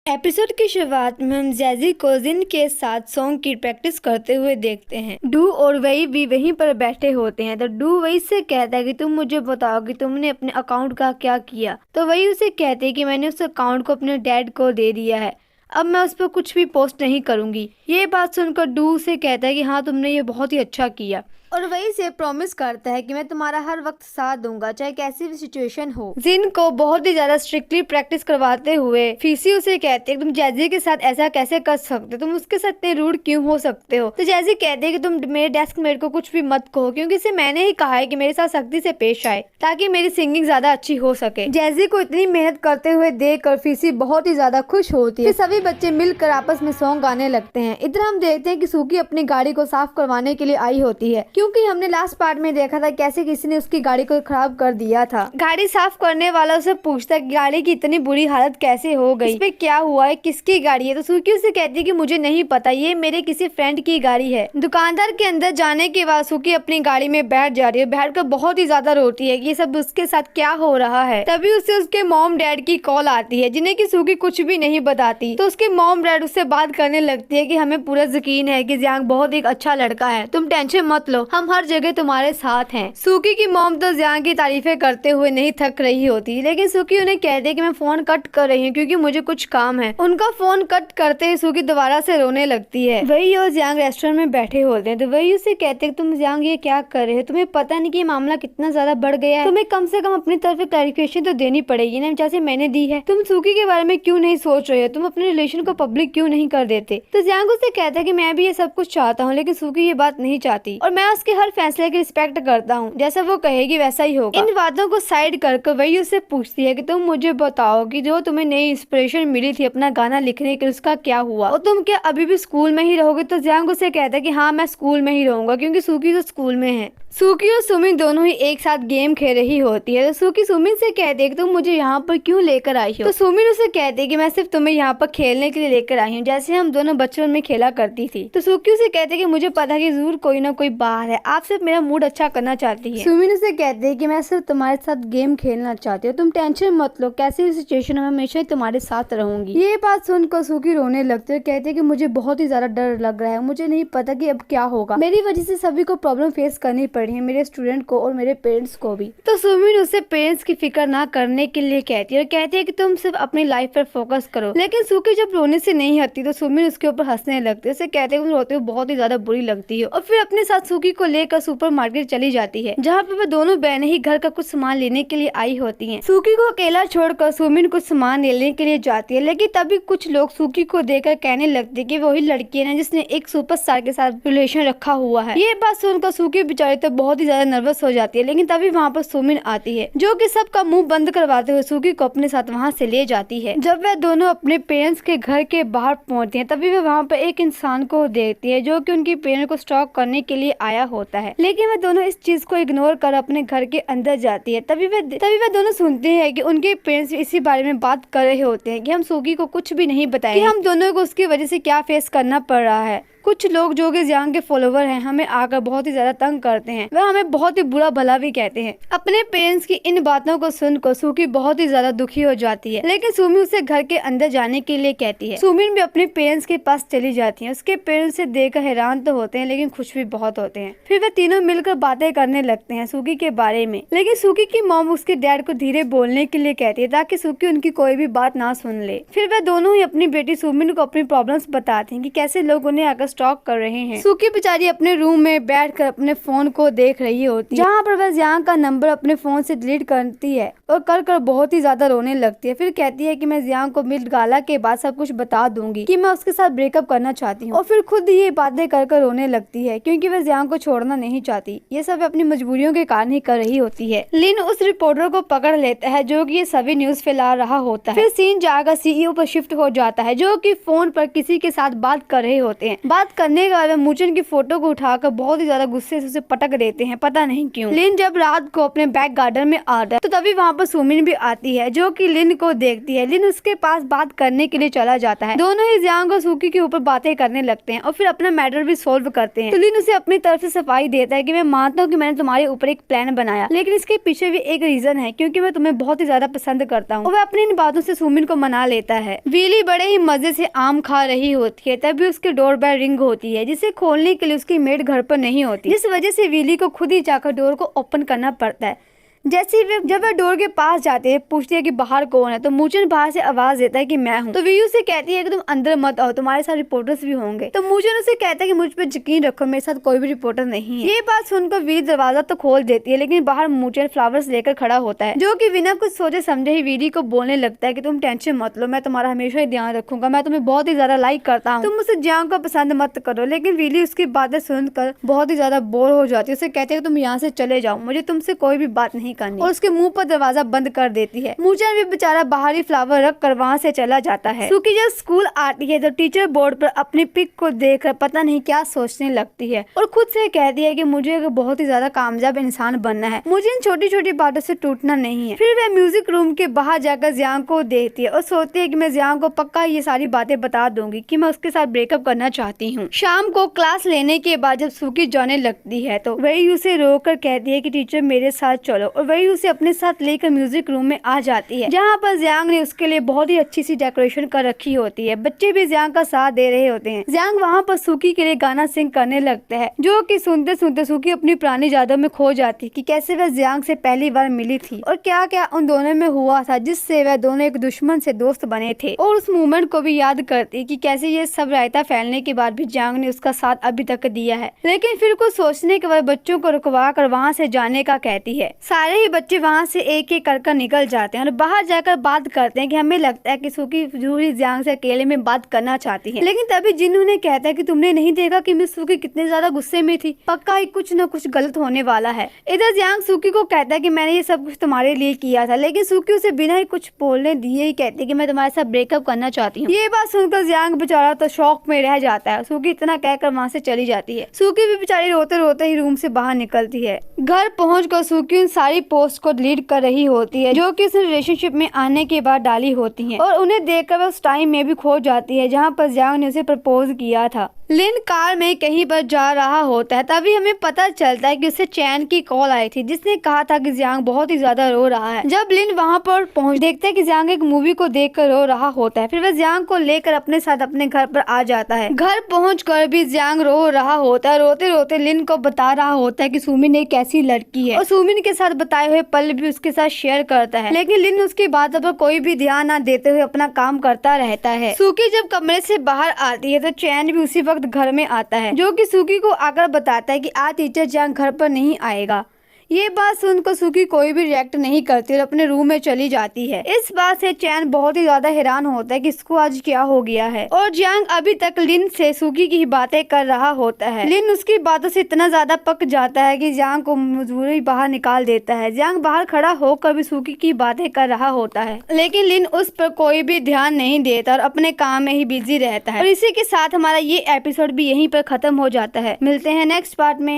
Episode की शुरुआत में हम जैजी को जिन के साथ सॉन्ग की प्रैक्टिस करते हुए देखते हैं। डू और वही भी वहीं पर बैठे होते हैं तो डू वही से कहता है कि तुम मुझे बताओ कि तुमने अपने अकाउंट का क्या किया। तो वही उसे कहते हैं कि मैंने उस अकाउंट को अपने डैड को दे दिया है, अब मैं उस पर कुछ भी पोस्ट नहीं करूंगी। ये बात सुनकर डू से कहता है कि हाँ तुमने ये बहुत ही अच्छा किया, और वही से प्रॉमिस करता है कि मैं तुम्हारा हर वक्त साथ दूंगा चाहे कैसी भी सिचुएशन हो। जिन को बहुत ही ज्यादा स्ट्रिक्टली प्रैक्टिस करवाते हुए फीसी उसे कहते हैं तुम जैजी के साथ ऐसा कैसे कर सकते हो, तुम उसके साथ इतने रूड क्यों हो सकते हो। तो जैजी कहते हैं कि तुम मेरे डेस्क मेट को कुछ भी मत कहो, क्योंकि इसे मैंने ही कहा है कि मेरे साथ सख्ती से पेश आए ताकि मेरी सिंगिंग ज्यादा अच्छी हो सके। जैजी को इतनी मेहनत करते हुए देख कर फीसी बहुत ही ज्यादा खुश होती है। सभी बच्चे मिलकर आपस में सॉन्ग गाने लगते हैं। इधर हम देखते हैं कि सूकी अपनी गाड़ी को साफ करवाने के लिए आई होती है, क्योंकि हमने लास्ट पार्ट में देखा था कैसे किसी ने उसकी गाड़ी को खराब कर दिया था। गाड़ी साफ करने वाला उसे पूछता है गाड़ी की इतनी बुरी हालत कैसे हो गई, इस पे क्या हुआ है, किसकी गाड़ी है। तो सूकी उसे कहती है कि मुझे नहीं पता, ये मेरे किसी फ्रेंड की गाड़ी है। दुकानदार के अंदर जाने के बाद सूकी अपनी गाड़ी में बैठ जा रही है, बैठ कर बहुत ही ज्यादा रोती है कि ये सब उसके साथ क्या हो रहा है। तभी उसे उसके मॉम डैड की कॉल आती है, जिन्हें की सूकी कुछ भी नहीं बताती। तो उसके मॉम डैड उससे बात करने लगती है कि हमें पूरा यकीन है कि जियांग बहुत एक अच्छा लड़का है, तुम टेंशन मत लो, हम हर जगह तुम्हारे साथ हैं। सूकी की मॉम तो जियांग की तारीफें करते हुए नहीं थक रही होती, लेकिन सूकी उन्हें कहती है कि मैं फोन कट कर रही हूँ क्योंकि मुझे कुछ काम है। उनका फोन कट करते ही सूकी दोबारा से रोने लगती है। वही और जियांग रेस्टोरेंट में बैठे होते हैं तो वही उसे कहते हैं तुम जियांग ये क्या कर रहे हो, तुम्हें पता नहीं कि मामला कितना ज्यादा बढ़ गया है, तुम्हें कम से कम अपनी तरफ क्लैरिफिकेशन तो देनी पड़ेगी ना, जैसे मैंने दी है। तुम सूकी के बारे में क्यों नहीं सोच रहे हो, तुम अपने रिलेशन को पब्लिक क्यों नहीं कर देते। तो जियांग उसे कहता है कि मैं भी ये सब कुछ चाहता हूँ, लेकिन सूकी ये बात नहीं चाहती और मैं उसके हर फैसले की रिस्पेक्ट करता हूँ, जैसा वो कहेगी वैसा ही होगा। इन बातों को साइड करके वही उससे पूछती है कि तुम मुझे बताओ कि जो तुम्हें नई इंस्पिरेशन मिली थी अपना गाना लिखने के, उसका क्या हुआ, और तुम क्या अभी भी स्कूल में ही रहोगे। तो जियांग उसे कहता है कि हाँ मैं स्कूल में ही रहूंगा, क्योंकि सूकी तो स्कूल में है। सूकी और सुमिन दोनों ही एक साथ गेम खेल रही होती है। तो सूकी सुमिन से कहती है कि तुम मुझे यहाँ पर क्यों लेकर आई हो। तो सुमिन उसे कहती है कि मैं सिर्फ तुम्हें यहाँ पर खेलने के लिए लेकर आई हूँ, जैसे हम दोनों बचपन में खेला करती थी। तो सूकी उसे कहती है कि मुझे पता है कि जरूर कोई ना कोई बाहर है, आप सिर्फ मेरा मूड अच्छा करना चाहती है। सुमिन उसे कहती है कि मैं सिर्फ तुम्हारे साथ गेम खेलना चाहती हूँ, तुम टेंशन मत लो, कैसी भी सिचुएशन में हमेशा ही तुम्हारे साथ रहूंगी। ये बात सुनकर सूकी रोने लगती है, कहती है कि मुझे बहुत ही ज्यादा डर लग रहा है, मुझे नहीं पता कि अब क्या होगा, मेरी वजह से सभी को प्रॉब्लम फेस करनी पड़ी है, मेरे स्टूडेंट को और मेरे पेरेंट्स को भी। तो सुमिन उसे पेरेंट्स की फिक्र ना करने के लिए कहती है और कहती है कि तुम सिर्फ अपनी लाइफ पर फोकस करो। लेकिन सूकी जब रोने से नहीं हटती तो सुमिन उसके ऊपर हंसने लगती है, उसे कहते हैं कि रोते हुए बहुत ही ज्यादा बुरी लगती है, और फिर अपने साथ सूकी को लेकर सुपरमार्केट चली जाती है, जहाँ पे वह दोनों बहनें ही घर का कुछ सामान लेने के लिए आई होती हैं। सूकी को अकेला छोड़कर सुमिन कुछ सामान लेने के लिए जाती है, लेकिन तभी कुछ लोग सूकी को देखकर कहने लगते हैं कि वही लड़की है ना जिसने एक सुपरस्टार के साथ रिलेशन रखा हुआ है। ये बात सुनकर सूकी बेचारी तो बहुत ही ज्यादा नर्वस हो जाती है, लेकिन तभी वहाँ पर सुमिन आती है, जो कि सबका मुंह बंद करवाते हुए सूकी को अपने साथ वहाँ से ले जाती है। जब वह दोनों अपने पेरेंट्स के घर के बाहर पहुँचती हैं, तभी वह वहाँ पर एक इंसान को देखती है जो कि उनकी पेरेंट्स को स्टॉक करने के लिए आया होता है, लेकिन वह दोनों इस चीज को इग्नोर कर अपने घर के अंदर जाती है। तभी वह दोनों सुनते हैं कि उनके पेरेंट्स इसी बारे में बात कर रहे होते हैं कि हम सूकी को कुछ भी नहीं बताएंगे कि हम दोनों को उसकी वजह से क्या फेस करना पड़ रहा है। कुछ लोग जो कि जियांग के फॉलोवर हैं हमें आकर बहुत ही ज्यादा तंग करते हैं, वह हमें बहुत ही बुरा भला भी कहते हैं। अपने पेरेंट्स की इन बातों को सुनकर सूकी बहुत ही ज्यादा दुखी हो जाती है, लेकिन सुमिन उसे घर के अंदर जाने के लिए कहती है। सुमिन भी अपने पेरेंट्स के पास चली जाती है। उसके पेरेंट्स से देखकर हैरान तो होते हैं, लेकिन खुश भी बहुत होते हैं। फिर वे तीनों मिलकर बातें करने लगते हैं सूकी के बारे में, लेकिन सूकी की मॉम उसके डैड को धीरे बोलने के लिए कहती है ताकि सूकी उनकी कोई भी बात ना सुन ले। फिर वे दोनों ही अपनी बेटी सुमिन को अपनी प्रॉब्लम्स बताते हैं कि कैसे लोग उन्हें आकर स्टॉक कर रहे हैं। सूकी बेचारी अपने रूम में बैठकर अपने फोन को देख रही होती है, जहाँ पर वह जियांग का नंबर अपने फोन से डिलीट करती है और कर बहुत ही ज्यादा रोने लगती है। फिर कहती है कि मैं जियांग को मिल गाला के बाद सब कुछ बता दूंगी कि मैं उसके साथ ब्रेकअप करना चाहती हूँ, और फिर खुद ये बातें कर रोने लगती है क्योंकि वह जियांग को छोड़ना नहीं चाहती। ये सब अपनी मजबूरियों के कारण ही कर रही होती है। लिन उस रिपोर्टर को पकड़ लेता है जो कि ये सभी न्यूज फैला रहा होता है। फिर सीन जाकर सीईओ पर शिफ्ट हो जाता है, जो कि फोन पर किसी के साथ बात कर रहे होते हैं। बात करने के बाद मूचन की फोटो को उठाकर बहुत ही ज्यादा गुस्से से उसे पटक देते हैं, पता नहीं क्यों। लिन जब रात को अपने बैक गार्डन में आता है तो तभी वहाँ पर सुमिन भी आती है, जो कि लिन को देखती है। लिन उसके पास बात करने के लिए चला जाता है। दोनों ही जियांग और सूकी के ऊपर बातें करने लगते हैं और फिर अपना मैटर भी सोल्व करते हैं। तो लिन उसे अपनी तरफ से सफाई देता है कि मैं मानता हूँ कि मैंने तुम्हारे ऊपर एक प्लान बनाया, लेकिन इसके पीछे भी एक रीजन है, क्योंकि मैं तुम्हें बहुत ही ज्यादा पसंद करता हूँ। वह अपनी इन बातों से सुमिन को मना लेता है। वीली बड़े ही मजे से आम खा रही होती है, तभी उसके डोर बेल रिंग होती है, जिसे खोलने के लिए उसकी मेड घर पर नहीं होती, जिस वजह से वीली को खुद ही जाकर डोर को ओपन करना पड़ता है। जब वह डोर के पास जाते हैं, पूछती है कि बाहर कौन है, तो मूचन बाहर से आवाज देता है कि मैं हूँ। तो वीयू से कहती है कि तुम अंदर मत आओ, तुम्हारे साथ रिपोर्टर्स भी होंगे। तो मूचन उसे कहता है कि मुझ पर यकीन रखो, मेरे साथ कोई भी रिपोर्टर नहीं है। ये बात सुनकर वीली दरवाजा तो खोल देती है, लेकिन बाहर मूचन फ्लावर्स लेकर खड़ा होता है, जो कि बिना कुछ सोचे समझे ही वीली को बोलने लगता है कि तुम टेंशन मत लो, मैं तुम्हारा हमेशा ही ध्यान रखूंगा, मैं तुम्हें बहुत ही ज्यादा लाइक करता हूँ, तुम मुझसे जियांग को पसंद मत करो। लेकिन वीली उसकी बातें सुनकर बहुत ही ज्यादा बोर हो जाती है। उसे कहते हैं कि तुम यहाँ से चले जाओ, मुझे तुमसे कोई भी बात नहीं करनी, और उसके मुंह पर दरवाजा बंद कर देती है। मूचन भी बेचारा बाहरी फ्लावर रख कर वहाँ से चला जाता है। सूकी जब स्कूल आती है तो टीचर बोर्ड पर अपनी पिक को देखकर पता नहीं क्या सोचने लगती है और खुद से कहती है कि मुझे एक बहुत ही ज्यादा कामयाब इंसान बनना है, मुझे इन छोटी छोटी बातों से टूटना नहीं है। फिर वह म्यूजिक रूम के बाहर जाकर जियांग को देखती है और सोचती है कि मैं जियांग को पक्का ये सारी बातें बता दूंगी कि मैं उसके साथ ब्रेकअप करना चाहती हूँ। शाम को क्लास लेने के बाद जब सूकी जाने लगती है तो वही उसे रोक कर कहती है कि टीचर मेरे साथ चलो, और वही उसे अपने साथ लेकर म्यूजिक रूम में आ जाती है, जहाँ पर जियांग ने उसके लिए बहुत ही अच्छी सी डेकोरेशन कर रखी होती है। बच्चे भी जियांग का साथ दे रहे होते हैं। जियांग वहाँ पर सूकी के लिए गाना सिंग करने लगता है, जो कि सुनते सुनते सूकी अपनी पुरानी यादों में खो जाती है कि कैसे वह जियांग से पहली बार मिली थी और क्या क्या उन दोनों में हुआ था, जिससे वह दोनों एक दुश्मन से दोस्त बने थे। और उस मोमेंट को भी याद करती कि कैसे ये सब रायता फैलने के बाद भी जियांग ने उसका साथ अभी तक दिया है। लेकिन फिर कुछ सोचने के बाद बच्चों को रुकवा कर वहाँ से जाने का कहती है। सारे ही बच्चे वहाँ से एक एक कर निकल जाते हैं और बाहर जाकर बात करते हैं कि हमें लगता है कि सूकी जरूर ही जियांग से अकेले में बात करना चाहती है। लेकिन तभी जिन्नू ने कहता है कि तुमने नहीं देखा कि मिस सूकी कितने ज्यादा गुस्से में थी, पक्का ही कुछ न कुछ गलत होने वाला है। इधर जियांग सूकी को कहता है कि मैंने ये सब कुछ तुम्हारे लिए किया था, लेकिन सूकी उसे बिना ही कुछ बोलने दिए ही कहती है कि मैं तुम्हारे साथ ब्रेकअप करना चाहती हूँ। ये बात सुनकर जियांग बेचारा तो शॉक में रह जाता है। सूकी इतना कहकर वहाँ से चली जाती है। सूकी भी बेचारी रोते रोते ही रूम से बाहर निकलती है। घर पहुंचकर सूकी उन सारी पोस्ट को डिलीट कर रही होती है, जो कि उस रिलेशनशिप में आने के बाद डाली होती हैं, और उन्हें देखकर वह उस टाइम में भी खो जाती है जहां पर जियांग ने उसे प्रपोज किया था। लिन कार में कहीं पर जा रहा होता है, तभी हमें पता चलता है कि उसे चैन की कॉल आई थी, जिसने कहा था कि जियांग बहुत ही ज्यादा रो रहा है। जब लिन वहां पर पहुंच देखते हैं कि जियांग एक मूवी को देखकर रो रहा होता है, फिर वह जियांग को लेकर अपने साथ अपने घर पर आ जाता है। घर पहुंचकर भी जियांग रो रहा होता है। रोते रोते लिन को बता रहा होता है कि सुमिन एक ऐसी लड़की है, और सुमिन के साथ बताए हुए पल भी उसके साथ शेयर करता है। लेकिन लिन उसकी बातों पर कोई भी ध्यान न देते हुए अपना काम करता रहता है। सूकी जब कमरे से बाहर आती है तो चैन भी उसी वक्त घर में आता है, जो कि सूकी को आकर बताता है कि आज टीचर जियांग घर पर नहीं आएगा। ये बात सुनकर सूकी कोई भी रिएक्ट नहीं करती और अपने रूम में चली जाती है। इस बात से चैन बहुत ही ज्यादा हैरान होता है कि इसको आज क्या हो गया है, और जियांग अभी तक लिन से सूकी की ही बातें कर रहा होता है। लिन उसकी बातों से इतना ज्यादा पक जाता है कि जियांग को मजबूरी बाहर निकाल देता है। जियांग बाहर खड़ा होकर भी सूकी की बातें कर रहा होता है, लेकिन लिन उस पर कोई भी ध्यान नहीं देता और अपने काम में ही बिजी रहता है। और इसी के साथ हमारा ये एपिसोड भी यहीं पर खत्म हो जाता है। मिलते हैं नेक्स्ट पार्ट में।